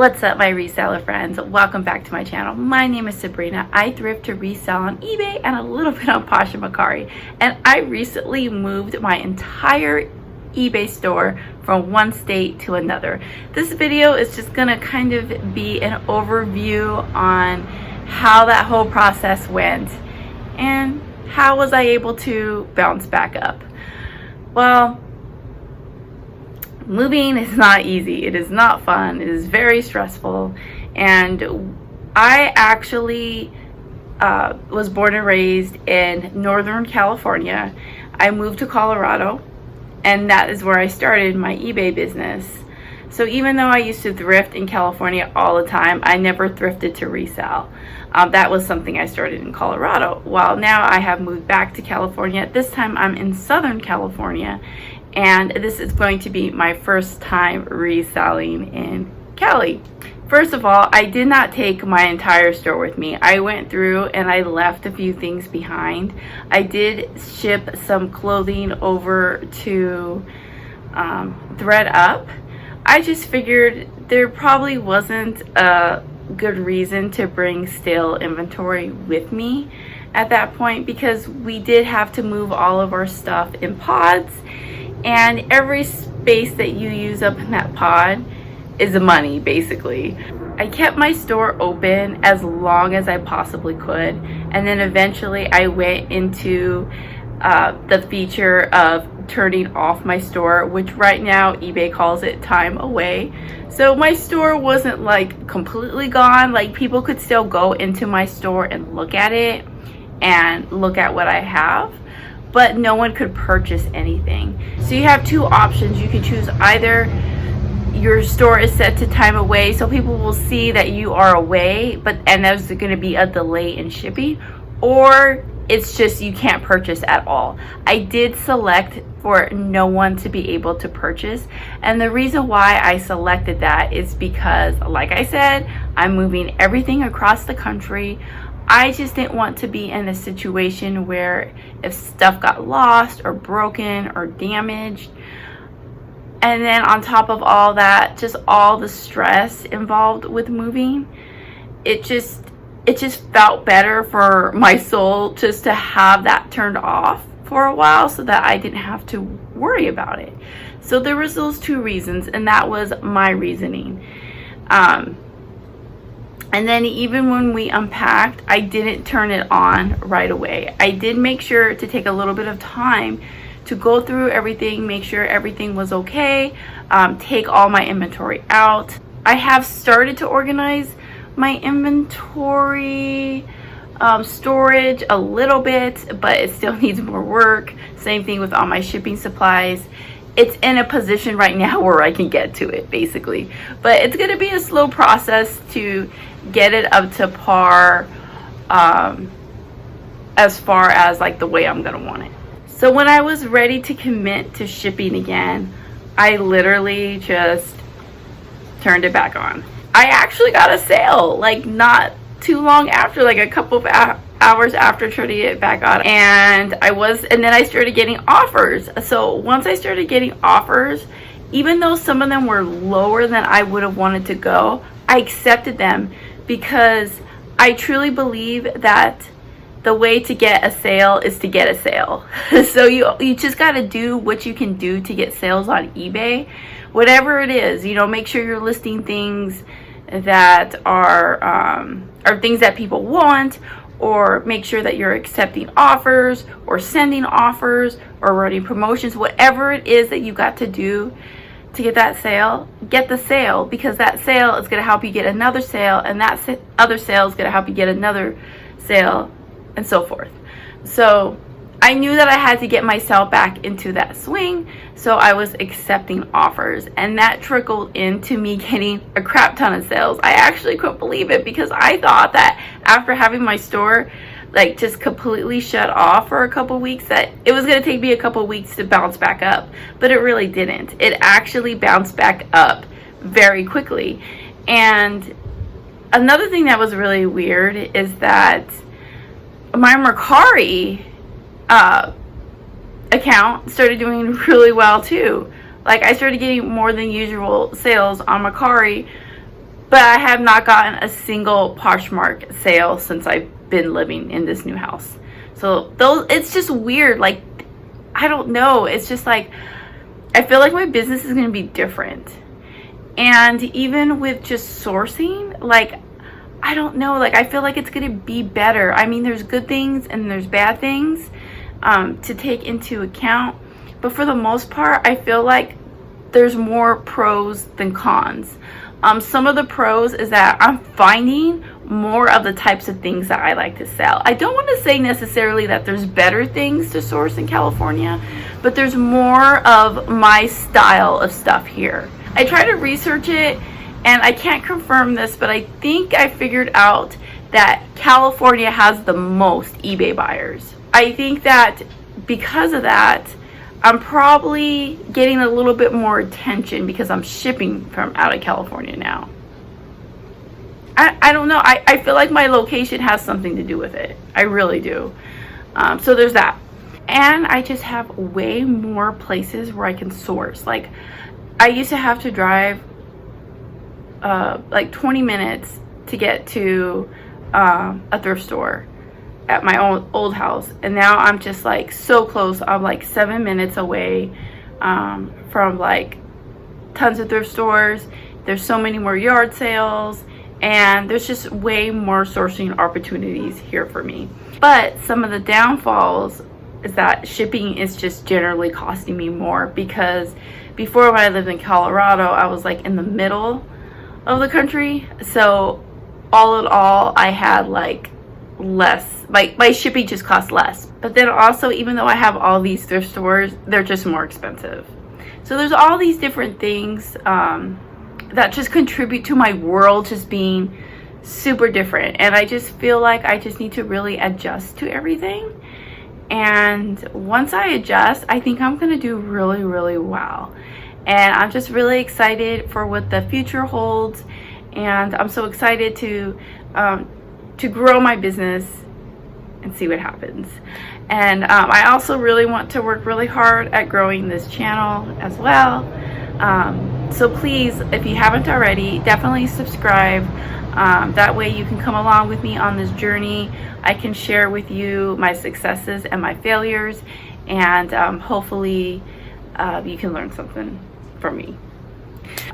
What's up, my reseller friends? Welcome back to my channel. My name is Sabrina. I thrift to resell on eBay and a little bit on Poshmark and Mercari. And I recently moved my entire eBay store from one state to another. This video is just gonna kind of be an overview on how that whole process went and how was I able to bounce back up. Well, moving is not easy. It is not fun. It is very stressful. And I actually was born and raised in Northern California. I moved to Colorado, and that is where I started my eBay business. So even though I used to thrift in California all the time, I never thrifted to resell. That was something I started in Colorado. Well, now I have moved back to California. This time I'm in Southern California, and this is going to be my first time reselling in Cali. First of all, I did not take my entire store with me. I went through and I left a few things behind. I did ship some clothing over to thredUP. I just figured there probably wasn't a good reason to bring stale inventory with me at that point, because we did have to move all of our stuff in pods, and every space that you use up in that pod is money, basically. I kept my store open as long as I possibly could, and then eventually I went into the feature of turning off my store, which right now eBay calls it time away. So my store wasn't like completely gone. Like, people could still go into my store and look at it and look at what I have, but no one could purchase anything. So you have two options. You can choose either your store is set to time away, so people will see that you are away, and there's going to be a delay in shipping, or it's just you can't purchase at all. I did select for no one to be able to purchase, and the reason why I selected that is because, like I said, I'm moving everything across the country. I just didn't want to be in a situation where if stuff got lost or broken or damaged, and then on top of all that, just all the stress involved with moving, it just felt better for my soul just to have that turned off for a while so that I didn't have to worry about it. So there was those two reasons, and that was my reasoning. And then even when we unpacked, I didn't turn it on right away. I did make sure to take a little bit of time to go through everything, make sure everything was okay, take all my inventory out. I have started to organize my inventory storage a little bit, but it still needs more work. Same thing with all my shipping supplies. It's in a position right now where I can get to it, basically, but it's going to be a slow process to get it up to par as far as like the way I'm going to want it. So when I was ready to commit to shipping again, I literally just turned it back on. I actually got a sale like not too long after, like a couple of hours after turning it back on, and then I started getting offers. So once I started getting offers, even though some of them were lower than I would have wanted to go, I accepted them, because I truly believe that the way to get a sale is to get a sale. So you just got to do what you can do to get sales on eBay, whatever it is. You know, make sure you're listing things that are things that people want, or make sure that you're accepting offers or sending offers or running promotions. Whatever it is that you got to do to get that sale, get the sale, because that sale is going to help you get another sale, and that other sale is going to help you get another sale, and so forth. So I knew that I had to get myself back into that swing, so I was accepting offers, and that trickled into me getting a crap ton of sales. I actually couldn't believe it, because I thought that after having my store like just completely shut off for a couple weeks, that it was going to take me a couple weeks to bounce back up, but it really didn't. It actually bounced back up very quickly. And another thing that was really weird is that my Mercari account started doing really well too. Like, I started getting more than usual sales on Mercari but I have not gotten a single Poshmark sale since I've been living in this new house. So those, it's just weird. Like, I don't know. It's just like, I feel like my business is going to be different. And even with just sourcing, like, I don't know, like, I feel like it's going to be better. I mean, there's good things and there's bad things to take into account. But for the most part, I feel like there's more pros than cons. Some of the pros is that I'm finding more of the types of things that I like to sell. I don't want to say necessarily that there's better things to source in California, but there's more of my style of stuff here. I try to research it, and I can't confirm this, but I think I figured out that California has the most eBay buyers. I think that because of that, I'm probably getting a little bit more attention because I'm shipping from out of California now. I don't know. I feel like my location has something to do with it. I really do. So there's that. And I just have way more places where I can source. Like, I used to have to drive like 20 minutes to get to a thrift store at my old house, and now I'm just like so close. I'm like 7 minutes away from like tons of thrift stores. There's so many more yard sales, and there's just way more sourcing opportunities here for me. But some of the downfalls is that shipping is just generally costing me more, because before, when I lived in Colorado, I was like in the middle of the country, so all in all I had like less, like my shipping just cost less. But then also, even though I have all these thrift stores, they're just more expensive. So there's all these different things that just contribute to my world just being super different, and I just feel like I just need to really adjust to everything. And once I adjust, I think I'm gonna do really, really well. And I'm just really excited for what the future holds, and I'm so excited to grow my business and see what happens. And I also really want to work really hard at growing this channel as well. So please, if you haven't already, definitely subscribe. That way you can come along with me on this journey. I can share with you my successes and my failures, and hopefully you can learn something from me.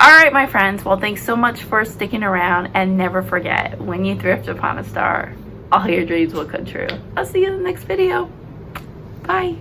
All right, my friends, well, thanks so much for sticking around, and never forget, when you thrift upon a star, all your dreams will come true. I'll see you in the next video. Bye.